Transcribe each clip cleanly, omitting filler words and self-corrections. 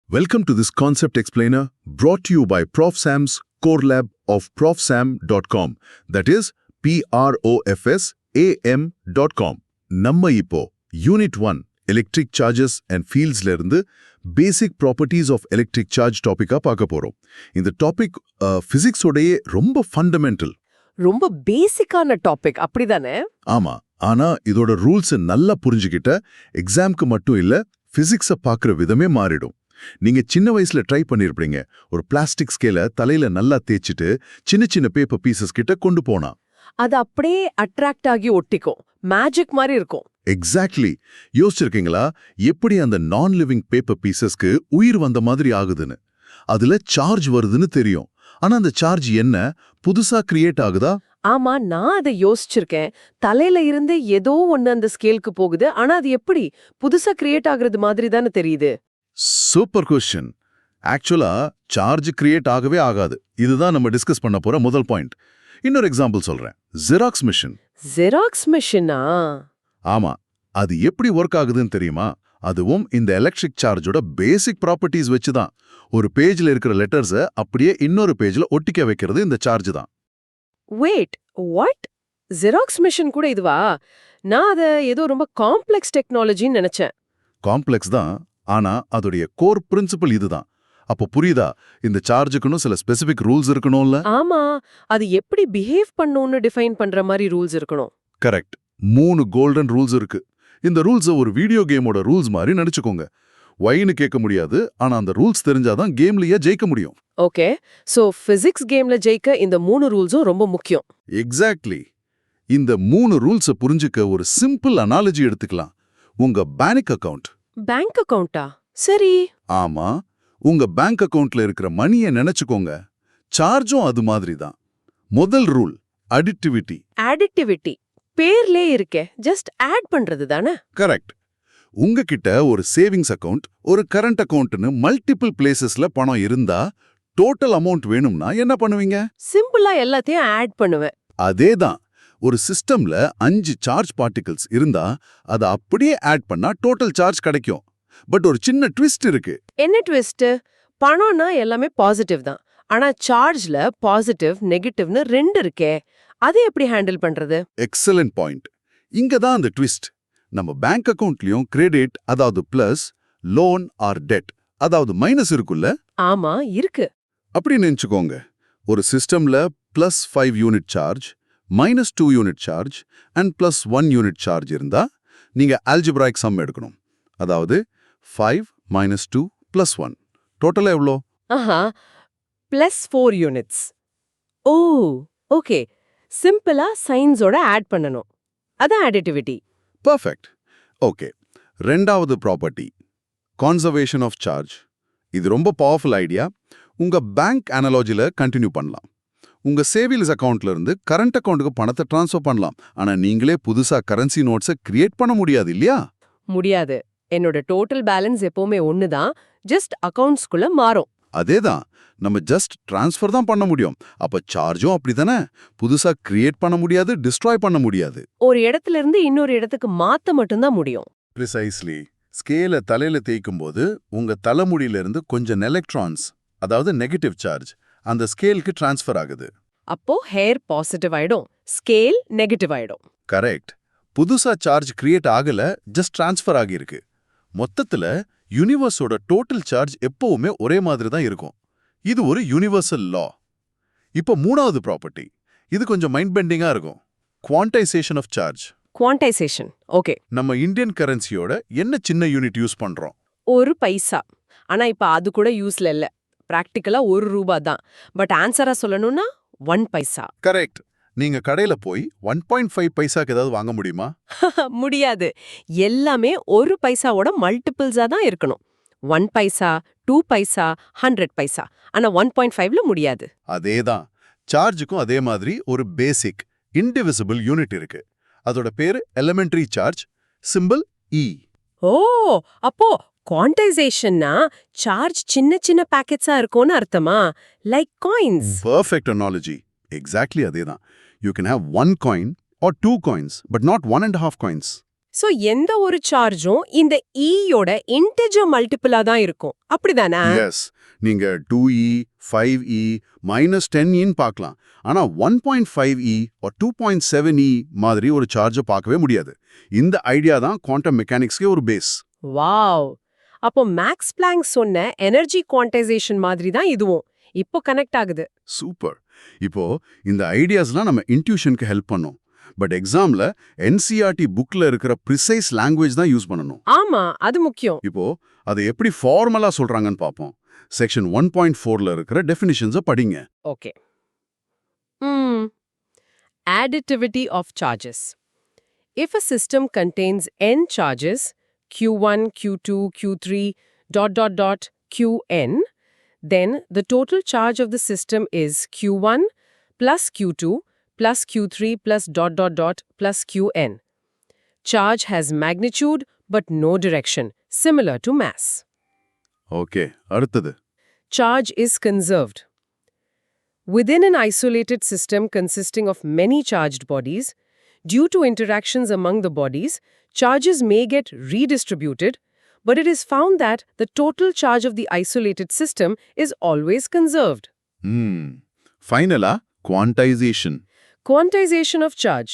Welcome to this concept explainer brought to you by Prof. Sam's Core Lab of profsam.com. That is profsam.com. நம்ம இப்போ unit 1 electric charges and ஃபீல்ட்ஸ்ல இருந்து basic properties of electric charge டாபிக்கா பார்க்க போறோம். இந்த topic பிசிக்ஸோடயே ரொம்ப fundamental, ரொம்ப பேசிக்கான டாபிக், அப்படிதானே? ஆமா. ஆனா இதோட ரூல்ஸ் நல்லா புரிஞ்சுக்கிட்ட எக்ஸாம்க்கு மட்டும் இல்ல, பிசிக்ஸை பார்க்குற விதமே மாறிடும். நீங்க சின்ன வயசுல ட்ரை பண்ணிருப்பீங்க. ஒரு பிளாஸ்டிக் ஸ்கேல தலையில நல்லா தேய்ச்சிட்டு சின்ன சின்ன பேப்பர் பீசஸ் கிட்ட கொண்டு போனா அது அப்படியே அட்ராக்ட் ஆகி ஒட்டிக்கும், மேஜிக் மாதிரி இருக்கும். எக்ஸாக்ட்லி. யோசிச்சிருக்கீங்களா எப்படி அந்த நான் லிவிங் பேப்பர் பீசஸ்க்கு உயிர் வந்த மாதிரி ஆகுதுன்னு? அதுல சார்ஜ் வருதுன்னு தெரியும், ஆனா அந்த சார்ஜ் என்ன புதுசா கிரியேட் ஆகுதா? ஆமா, நான் அதை யோசிச்சிருக்கேன். தலையில இருந்து ஏதோ ஒண்ணு அந்த ஸ்கேலுக்கு போகுது, ஆனா அது எப்படி புதுசா கிரியேட் ஆகுறது மாதிரி தானே தெரியுது. Super question. ஆக்சுவலா சார்ஜ் கிரியேட் ஆகவே ஆகாது. இதுதான் நம்ம டிஸ்கஸ் பண்ண போற முதல் பாயிண்ட். இன்னொரு எக்ஸாம்பிள் சொல்றேன். Xerox machine. ஜெராக்ஸ் மிஷினா? ஆமா, அது எப்படி ஒர்க் ஆகுதுன்னு தெரியுமா? அதுவும் இந்த எலக்ட்ரிக் சார்ஜோட பேசிக் ப்ராப்பர்ட்டிஸ் வச்சுதான். ஒரு பேஜ்ல இருக்கிற லெட்டர்ஸை அப்படியே இன்னொரு பேஜ்ல ஒட்டிக்க வைக்கிறது இந்த சார்ஜ் தான். Wait, what? ஜெராக்ஸ் மிஷின் கூட இதுவா? நான் அதை ஏதோ ரொம்ப காம்ப்ளெக்ஸ் டெக்னாலஜின்னு நினைச்சேன். காம்ப்ளெக்ஸ் தான், ஆனா அதோடைய கோர் பிரின்சிபல் இதுதான். அப்போ புரியுதா? இந்த சார்ஜுக்குன்னு சில ஸ்பெசிபிக் ரூல்ஸ் இருக்கணும்ல? ஆமா, அது எப்படி பிஹேவ் பண்ணும்னு டிஃபைன் பண்ற மாதிரி ரூல்ஸ் இருக்கணும். கரெக்ட். 3 கோல்டன் ரூல்ஸ் இருக்கு. இந்த ரூல்ஸை ஒரு வீடியோ கேமோட ரூல்ஸ் மாதிரி நினைச்சுக்கோங்க. ஒய்னு கேட்க முடியாது, ஆனா அந்த ரூல்ஸ் தெரிஞ்சாதான் கேம்லயே ஜெயிக்க முடியும். ஓகே, சோ பிசிக்ஸ் கேம்ல ஜெயிக்க இந்த 3 ரூல்ஸும் ரொம்ப முக்கியம். எக்ஸாக்ட்லி. இந்த 3 ரூல்ஸை புரிஞ்சுக்க ஒரு சிம்பிள் அனாலஜி எடுத்துக்கலாம். உங்க பேங்க் அக்கவுண்ட். பேங்க் அக்கவுண்டா? சரி. ஆமா, உங்க பேங்க் அக்கவுண்ட்ல இருக்கிற மணியை நினைச்சுக்கோங்க. சார்ஜும் அது மாதிரி தான். முதல் ரூல் அடிட்டிவிட்டி. அடிட்டிவிட்டி பேர்லே இருக்கே, ஜஸ்ட் ஆட் பண்றது தானே? கரெக்ட். உங்ககிட்ட ஒரு சேவிங்ஸ் அக்கவுண்ட், ஒரு கரண்ட் அக்கவுண்ட்னு மல்டிபிள் பிளேசஸ்ல பணம் இருந்தா டோட்டல் அமௌண்ட் வேணும்னா என்ன பண்ணுவீங்க? சிம்பிளா எல்லாத்தையும் ஆட் பண்ணுவேன். அதேதான். ஒரு சிஸ்டம்ல 5 சார்ஜ் பார்ட்டிகிள்ஸ் இருந்தா அதை அப்படியே ஆட் பண்ணா டோட்டல் சார்ஜ் கிடைக்கும். பட் ஒரு சின்ன ட்விஸ்ட் இருக்கு. என்ன ட்விஸ்ட்? பணம்னா எல்லாமே பாசிட்டிவ் தான், ஆனா சார்ஜ்ல பாசிட்டிவ் நெகட்டிவ்னு 2 இருக்கே, அதை எப்படி ஹேண்டில் பண்றது? Excellent point. இங்க தான் அந்த ட்விஸ்ட். நம்ம பேங்க் அக்கவுண்ட்லயும் கிரெடிட், அதாவது பிளஸ், லோன் ஆர் டெட், அதாவது மைனஸ் இருக்குல்ல? ஆமா, இருக்கு. அப்படி நினைச்சுக்கோங்க. ஒரு சிஸ்டம்ல +5 unit charge, -2 unit charge and +1 unit charge இருந்தா நீங்க ஆல்ஜிப்ராய்க் சம் எடுக்கணும். அதாவது 5 - 2 + 1 டோட்டலா எவ்வளோ? ஆஹா, +4 யூனிட்ஸ். ஓ, ஓகே. சிம்பிளா சைன்ஸோட ஆட் பண்ணணும். அதான் அடிட்டிவிட்டி. பர்ஃபெக்ட். ஓகே. ரெண்டாவது ப்ராப்பர்ட்டி கான்சர்வேஷன் ஆஃப் சார்ஜ். இது ரொம்ப பவர்ஃபுல் ஐடியா. உங்க பேங்க் அனாலஜில கண்டினியூ பண்ணலாம். உங்க சேவிங்ஸ் அக்கவுண்ட்ல இருந்து கரண்ட் அக்கவுண்ட்டுக்கு பணத்தை டிரான்ஸ்ஃபர் பண்ணலாம். ஆனா நீங்களே புதுசா கரன்சி நோட்ஸை கிரியேட் பண்ண முடியாது இல்லையா? முடியாது. என்னோட டோட்டல் பேலன்ஸ் எப்பவுமே ஒண்ணுதான், ஜஸ்ட் அக்கவுண்ட்ஸ்குள்ள மாறும். அதேதான். நம்ம ஜஸ்ட் டிரான்ஸ்ஃபர் தான் பண்ண முடியும். அப்ப சார்ஜும் அப்படிதானே. புதுசா கிரியேட் பண்ண முடியாது, டிஸ்ட்ராய் பண்ண முடியாது. ஒரு இடத்துல இருந்து இன்னொரு இடத்துக்கு மாத்த மட்டும்தான் முடியும். ப்ரிசைஸ்லி. ஸ்கேல தலையில தேய்க்கும் போது உங்க தலைமுடியில இருந்து கொஞ்சம் எலக்ட்ரான்ஸ், அதாவது நெகட்டிவ் சார்ஜ், அந்த ஸ்கேலுக்கு டிரான்ஸ்ஃபர் ஆகுது. அப்போ ஹேர் பாசிட்டிவ் ஆயிடும், ஸ்கேல் நெகட்டிவ் ஆயிடும். கரெக்ட். புதுசா சார்ஜ் கிரியேட் ஆகல, ஜஸ்ட் டிரான்ஸ்ஃபர் ஆகியிருக்கு. மொத்தத்துல யூனிவர்ஸோட டோட்டல் சார்ஜ் எப்பவுமே ஒரே மாதிரி தான் இருக்கும். இது ஒரு யூனிவர்சல் லா. இப்போ மூணாவது ப்ராப்பர்ட்டி. இது கொஞ்சம் மைண்ட் பெண்டிங்கா இருக்கும். Quantisation of charge. Quantisation, okay. நம்ம இந்தியன் கரன்சியோட என்ன சின்ன யூனிட் யூஸ் பண்றோம்? 1 பைசா. ஆனா இப்ப அது கூட யூஸ்ல இல்ல. பிராக்டிக்கலா 1 ரூபாய் தான். பட் ஆன்சரா சொல்லணும்னா 1 பைசா. கரெக்ட். நீங்க கடையில போய் 1.5 பைசாக்கு ஏதாவது வாங்க முடியுமா? முடியாது. எல்லாமே 1 பைசாவோட மல்டிபிள்ஸா தான் இருக்கணும். 1 பைசா, 2 பைசா, 100 பைசா. ஆனா 1.5ல முடியாது. அதேதான். சார்ஜுக்கும் அதே மாதிரி ஒரு பேசிக் இன்டிவிசிபிள் யூனிட் இருக்கு. அதோட பேரு எலிமெண்டரி சார்ஜ், சிம்பிள் E. ஓ, அப்போ குவான்டைசேஷன்னா சார்ஜ் சின்ன சின்ன பாக்கெட்ஸா இருக்கும்னு அர்த்தமா? Like coins. Perfect analogy. Exactly அதேதான். You can have 1 coin or 2 coins, but not 1.5 coins. So எந்த ஒரு சார்ஜும் இந்த ஈயோட இன்டிஜர் மல்டிபிளா தான் இருக்கும் அப்படிதானே? எஸ், நீங்க 2e 5e -10eன்னு பார்க்கலாம். ஆனா 1.5e or 2.7e மாதிரி ஒரு சார்ஜை பார்க்கவே முடியாது. இந்த ஐடியா தான் குவாண்டம் மெக்கானிக்ஸ்க்கே ஒரு பேஸ். வாவ்! அப்போ மேக்ஸ் பிளாங்க் சொன்ன எனர்ஜி குவான்டைசேஷன் மாதிரி தான் இதுவும் இப்போ கனெக்ட் ஆகுது. சூப்பர். இப்போ இந்த ஐடியாஸ்லாம் நம்ம இன்ட்யூஷனுக்கு ஹெல்ப் பண்ணும். பட் எக்ஸாம்ல NCERT புக்ல இருக்கிற ப்ரிசைஸ் லாங்குவேஜ் தான் யூஸ் பண்ணணும். ஆமா, அது முக்கியம். இப்போ அதை எப்படி ஃபார்மலா சொல்றாங்கன்னு பார்ப்போம். செக்ஷன் 1.4ல இருக்கிற டெஃபினிஷன்ஸை படிங்க. Okay. Additivity of charges. If a system contains n charges, Q1, Q2, Q3, ... Qn, then the total charge of the system is Q1 plus Q2 plus Q3 plus ... plus Qn. Charge has magnitude but no direction, similar to mass. Okay, அடுத்தது. Charge is conserved. Within an isolated system consisting of many charged bodies, due to interactions among the bodies, charges may get redistributed, but it is found that the total charge of the isolated system is always conserved. ஃபைனலா quantisation. Quantization of charge.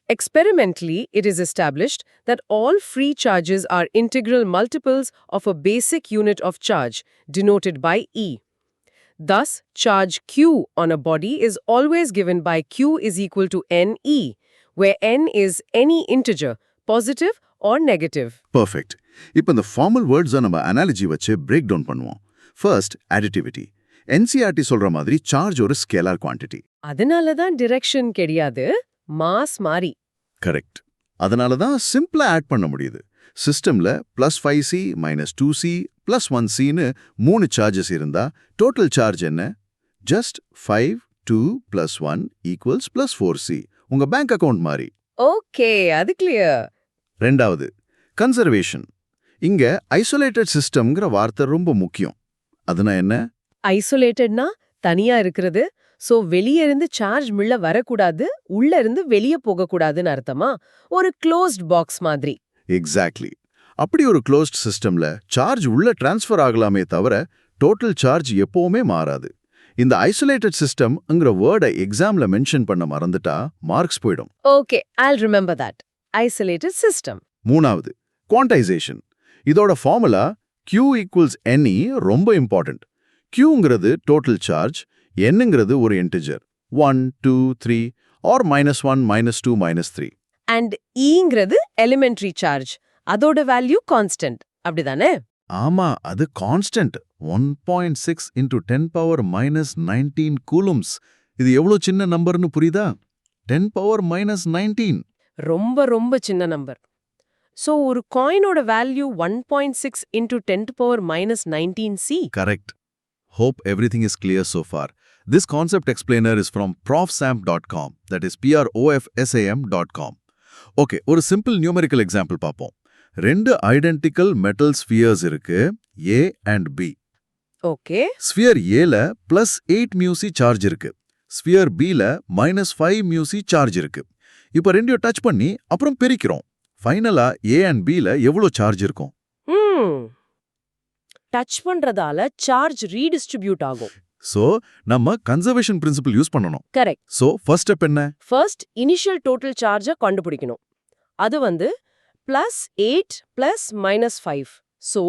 Experimentally, it is established that all free charges are integral multiples of a basic unit of charge, denoted by E. Thus, charge Q on a body is always given by Q is equal to NE, where N is any integer, positive or negative. Perfect. இப்போ இந்த formal வேர்ட்ஸை நம்ம analogy வச்சு break down பண்ணுவோம். First, additivity. NCERT சொல்ற மாதிரி charge ஒரு scalar quantity. அதனால தான் டிரெக்ஷன் கிடையாது, மாஸ் மாறி. கரெக்ட். அதனால தான் சிம்பிளா ஆட் பண்ண முடியுது. சிஸ்டம்ல +5c -2c +1cன்னு 3 சார்ஜஸ் இருந்தா டோட்டல் சார்ஜ் என்ன? Just 5, 2 + 1 = +4c. உங்க பேங்க் அக்கவுண்ட் மாதிரி. ஓகே, அது கிளியர். ரெண்டாவது, கன்சர்வேஷன். இங்க ஐசோலேட்டட் சிஸ்டம்ங்கிற வார்த்தை ரொம்ப முக்கியம். அதுனா என்ன? ஐசோலேட்டட்னா தனியா இருக்கிறது. சோ வெளிய இருந்து சார்ஜ் உள்ள வரக்கூடாது, உள்ள இருந்து வெளிய போகக்கூடாதுன்னு அர்த்தமா? ஒரு க்ளோஸ்ட் பாக்ஸ் மாதிரி. எக்ஸாக்ட்லி. அப்படி ஒரு க்ளோஸ்ட் சிஸ்டம்ல சார்ஜ் உள்ள டிரான்ஸ்ஃபர் ஆகலாமே தவிர டோட்டல் சார்ஜ் எப்பவுமே மாறாது. இந்த ஐசோலேட்டட் சிஸ்டம்ங்கிற வேர்டை எக்ஸாம்ல மென்ஷன் பண்ண மறந்துட்டா மார்க்ஸ் போயிடும். Okay, I'll remember that. Isolated system. மூணாவது, குவான்டைசேஷன். இதோட ஃபார்முலா Q = NE ரொம்ப இம்பார்ட்டன்ட். Qங்கிறது டோட்டல் சார்ஜ், Nங்கிறது ஒரு இன்டிஜர் 1, 2, 3 or -1, -2, -3. And Eங்கிறது எலிமெண்டரி சார்ஜ். அதோட வேல்யூ கான்ஸ்டன்ட். அப்படிதானே? ஆமா, அது கான்ஸ்டன்ட். 1.6 × 10⁻−19 கூலும்ஸ். இது எவ்வளவு சின்ன நம்பர்னு புரியுதா? 10⁻−19. ரொம்ப ரொம்ப சின்ன நம்பர். சோ ஒரு காயினோட value 1.6 × 10⁻−19c. Correct. Hope everything is clear so far. This concept explainer is from profsam.com, that is profsam.com. Okay, ஒரு சிம்பிள் நியூமெரிக்கல் எக்ஸாம்பிள் பார்ப்போம். 2 ஐடென்டிக்கல் மெட்டல் ஸ்பியர்ஸ் இருக்கு, A and B. Okay. Sphere Aல +8 μc charge இருக்கு. Sphere Bல -5 μc charge இருக்கு. இப்போ ரெண்டையும் touch பண்ணி அப்புறம் பிரிக்கிறோம். ஃபைனலா A and Bல எவ்வளவு சார்ஜ் இருக்கும்? டச் பண்றதால சார்ஜ் ரீடிஸ்ட்ரிபியூட் ஆகும். சோ நம்ம கன்சர்வேஷன் பிரின்சிபல் யூஸ் பண்ணணும். கரெக்ட். சோ ஃபர்ஸ்ட் ஸ்டெப் என்ன? ஃபர்ஸ்ட் இனிஷியல் டோட்டல் சார்ஜை கண்டுபிடிக்கணும். அது +8 + -5. So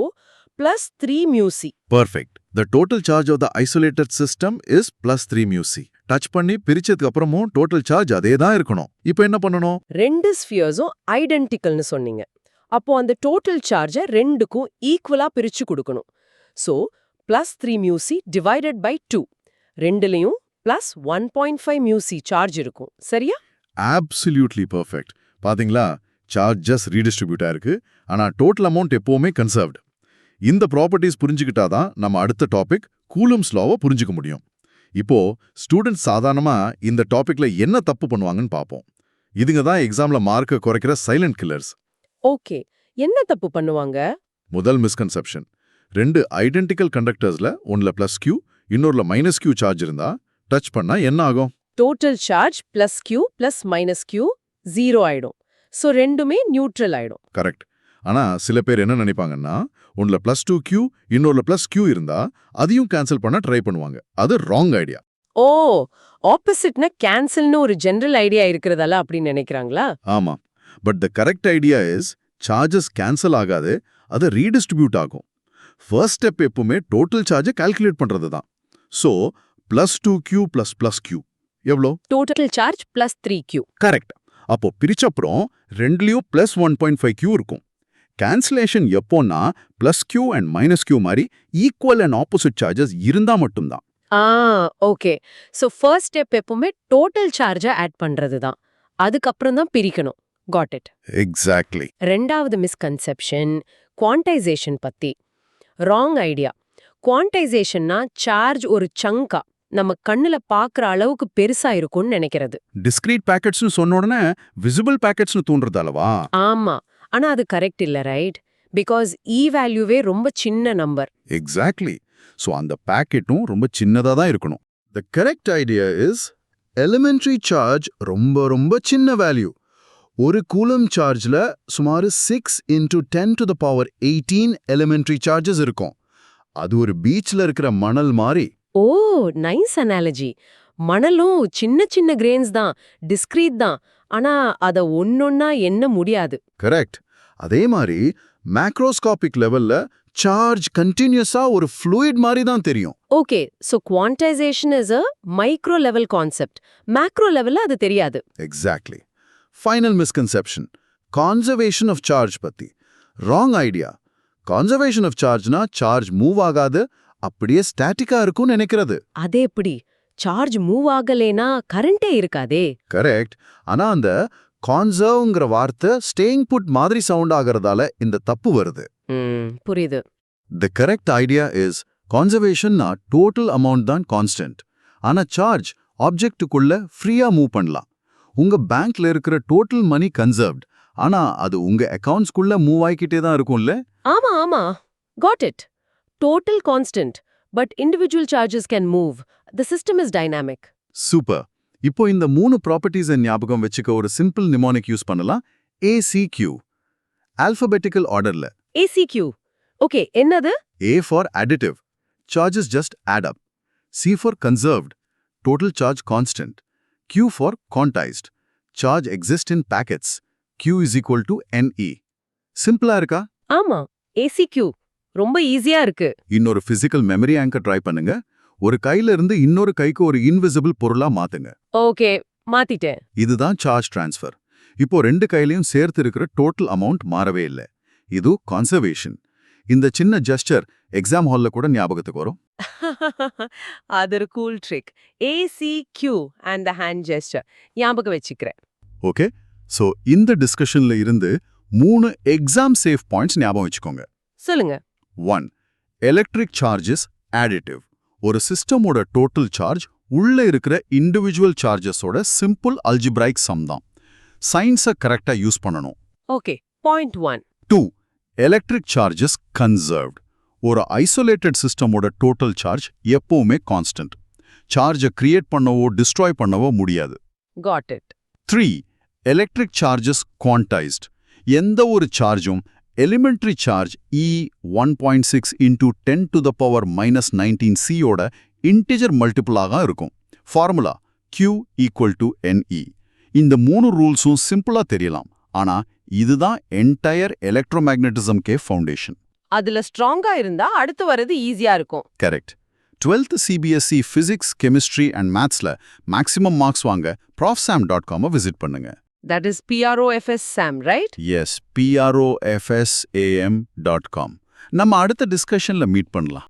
+3 μc. Perfect. The total charge of the isolated system is +3 μc. Touch பண்ணி பிரிச்சதுக்கு அப்புறமும் டோட்டல் சார்ஜ் அதே தான் இருக்கணும். இப்போ என்ன பண்ணணும்? ரெண்டு ஸ்பியர்ஸும் ஐடென்டிக்கல்னு சொன்னீங்க. அப்போ அந்த டோட்டல் சார்ஜை ரெண்டுக்கும் ஈக்குவலா பிரிச்சு கொடுக்கணும். So +3 μc divided by 2. ரெண்டுலயும் +1.5 μc charge இருக்கும். சரியா? Absolutely perfect. பாத்தீங்களா, சார்ஜ் ஜஸ்ட் ரீடிஸ்ட்ரிபியூட் ஆயிருக்கு, ஆனா டோட்டல் அமௌண்ட் எப்பவுமே கன்சர்வ்டு. இந்த ப்ராப்பர்ட்டிஸ் புரிஞ்சுக்கிட்டாதான் நம்ம அடுத்த டாபிக் கூலம்ஸ் லாவை புரிஞ்சுக்க முடியும். இப்போ ஸ்டூடெண்ட்ஸ் சாதாரணமா இந்த டாபிக்ல என்ன தப்பு பண்ணுவாங்கன்னு பார்ப்போம். இதுங்க தான் எக்ஸாம்ல மார்க்கை குறைக்கிற சைலண்ட் கில்லர்ஸ். ஓகே, என்ன தப்பு பண்ணுவாங்க? முதல் மிஸ்கன்செப்ஷன், 2 ஐடென்டிக்கல் கண்டக்டர்ஸ்ல ஒன்ல +q இன்னொருல -q சார்ஜ் இருந்தா டச் பண்ணா என்ன ஆகும்? டோட்டல் சார்ஜ் +q + -q 0 ஆயிடும். ஸோ ரெண்டுமே நியூட்ரல் ஆயிடும். கரெக்ட். ஆனா சில பேர் என்ன நினைப்பாங்கன்னா ஒன்ல +2q இன்னொருல +q இருந்தா அதையும் கேன்சல் பண்ண ட்ரை பண்ணுவாங்க. அது ராங் ஐடியா. ஓ, ஆப்போசிட்னா கேன்சல்னு ஒரு ஜெனரல் ஐடியா இருக்கிறதால அப்படின்னு நினைக்கிறாங்களா? ஆமா. But the correct idea is charges cancel ஆகாது, அது ரீடிஸ்ட்ரிபியூட் ஆகும். ஃபர்ஸ்ட் ஸ்டெப் எப்பவுமே டோட்டல் சார்ஜை கால்குலேட் பண்றது தான். ஸோ +2q + +q எவ்வளோ? Total charge +3q. கரெக்ட். அப்போ பிரிச்சப்புறம் ரெண்டுலயும் +1.5q இருக்கும். கேன்சலேஷன் எப்போன்னா +q அண்ட் -q மாதிரி ஈக்குவல் அண்ட் ஆப்போசிட் சார்ஜஸ் இருந்தா மட்டும்தான். ஓகே. ஸோ ஃபர்ஸ்ட் ஸ்டெப் எப்பவுமே டோட்டல் சார்ஜை ஆட் பண்றது தான். அதுக்கப்புறம் தான் பிரிக்கணும். Got it. எக்ஸாக்ட்லி. ரெண்டாவது மிஸ்கன்செப்ஷன் குவான்டைசேஷன் பத்தி. Wrong idea. குவான்டைசேஷன்னா சார்ஜ் ஒரு சங்கா நம்ம கண்ணுல பாக்குற அளவுக்கு பெருசா இருக்கும்னு நினைக்கிறது. டிஸ்கிரீட் பேக்கெட்ஸ்னு சொன்ன உடனே விசிபிள் பேக்கெட்ஸ்னு தோன்றது அல்லவா? ஆமா, ஆனா அது கரெக்ட் இல்ல, ரைட்? பிகாஸ் வேல்யூவே ரொம்ப சின்ன நம்பர். எக்ஸாக்ட்லி. ஸோ அந்த பேக்கெட்டும் ரொம்ப சின்னதா தான் இருக்கணும். The correct idea is elementary charge ரொம்ப ரொம்ப சின்ன வேல்யூ. ஒரு கூலம் சார்ஜ்ல சுமார் 6 × 10⁻18 எலிமெண்ட்ரி சார்ஜஸ் இருக்கும். அது ஒரு பீச்ல இருக்கிற மணல் மாதிரி. ஓ, நைஸ் அனாலஜி. மணலும் சின்ன சின்ன கிரெயின்ஸ் தான், டிஸ்கிரீட் தான். ஆனா அத ஒன்னொன்னா எண்ண முடியாது. கரெக்ட். அதே மாதிரி மேக்ரோஸ்காபிக் லெவல்ல சார்ஜ் கண்டினியூஸா ஒரு ஃப்ளூயிட் மாதிரி தான் தெரியும். Okay, so quantization is a micro level concept. Macro லெவல்ல அது தெரியாது. Exactly. Final misconception conservation of charge பத்தி. Wrong idea. கான்சர்வேஷன் ஆஃப் சார்ஜ்னா சார்ஜ் மூவ் ஆகாது, அப்படியே ஸ்டாட்டிக்கா இருக்கும்னு நினைக்கிறது. அதே எப்படி? சார்ஜ் மூவ் ஆகலேனா கரண்டே இருக்காதே. கரெக்ட். ஆனா அந்த கான்சர்வ்ங்கிற வார்த்தை ஸ்டேயிங் புட் மாதிரி சவுண்ட் ஆகிறதால இந்த தப்பு வருது. புரியுது. தி கரெக்ட் ஐடியா இஸ் கான்சர்வேஷன்னா டோட்டல் அமௌண்ட் தான் கான்ஸ்டன்ட். ஆனா சார்ஜ் ஆப்ஜெக்ட்டுக்குள்ள ஃப்ரீயா மூவ் பண்ணலாம். உங்க பேங்க்ல இருக்கிற டோட்டல் மணி கன்சர்வ்ட், ஆனா அது உங்க அக்கவுண்ட்ஸ்குள்ள மூவ் ஆகிக்கிட்டே தான் இருக்கும்ல? ஆமா ஆமா, got it. Total constant, but individual charges can move. The system is dynamic. Super. இப்போ இந்த 3 ப்ராப்பர்ட்டிஸ் ஞாபகம் வச்சுக்க ஒரு சிம்பிள் நிமோனிக் யூஸ் பண்ணலாம். ACQ. ஆல்பபெட்டிக்கல் ஆர்டர்ல. ACQ. ஓகே, என்னது? A for additive. Charges just add up. C for conserved. Total charge constant. Q for quantized. Charge exists in packets. Q is equal to NE. சிம்பிளா இருக்கா? ஆமா, ACQ ரொம்ப ஈஸியா இருக்கு. இன்னொரு பிசிக்கல் மெமரி ஆங்கர் ட்ரை பண்ணுங்க. ஒரு கையில இருந்து இன்னொரு கைக்கு ஒரு இன்விசிபிள் பொருளா மாத்துங்க. ஓகே, மாத்திட்டேன். இதுதான் சார்ஜ் டிரான்ஸ்ஃபர். இப்போ ரெண்டு கையிலையும் சேர்த்து இருக்கிற டோட்டல் அமௌண்ட் மாறவே இல்லை. இது கான்சர்வேஷன். இந்த சின்ன ஜெஸ்டர் எக்ஸாம் ஹால்ல கூட ஞாபகத்துக்கு வரும். அது ஒரு cool trick. ACQ and the hand gesture ஞாபகம் வச்சுக்கிறேன். ஓகே, சோ இந்த டிஸ்கஷன்ல இருந்து 3 எக்ஸாம் சேஃப் பாயிண்ட்ஸ் ஞாபகம் வச்சுக்கோங்க. சொல்லுங்க. 1. Electric charges additive. ஒரு சிஸ்டமோட டோட்டல் சார்ஜ் உள்ள இருக்கிற இண்டிவிஜுவல் சார்ஜஸோட சிம்பிள் அல்ஜிப்ரைக் சம் தான். சயின்ஸை கரெக்டா யூஸ் பண்ணணும். Okay, point 1. 2. Electric charges conserved. ஒரு ஐசோலேட்டட் சிஸ்டமோட டோட்டல் சார்ஜ் எப்பவுமே கான்ஸ்டன்ட். சார்ஜை கிரியேட் பண்ணவோ டிஸ்ட்ராய் பண்ணவோ முடியாது. Got it. 3. Electric charges quantised. எந்த ஒரு சார்ஜும் எலிமெண்ட்ரி சார்ஜ் E1.6 × 10⁻⁻19 C-யோட இன்டிஜர் மல்டிபிளாக இருக்கும். Formula Q = NE. இந்த 3 ரூல்ஸும் சிம்பிளா தெரியலாம், ஆனா இதுதான் என்டையர் எலக்ட்ரோமேக்னட்டிசம்கே ஃபவுண்டேஷன். அதுல ஸ்ட்ராங்கா இருந்தா அடுத்து வரது ஈஸியா இருக்கும். Correct. 12th CBSE physics, chemistry and மேத்ஸ்ல மேக்ஸிமம் மார்க்ஸ் வாங்க profsam.com விசிட் பண்ணுங்க. That is PROFS Sam, right? Yes, PROFSAM.com. நம்ம அடுத்த டிஸ்கஷன்ல மீட் பண்ணலாம்.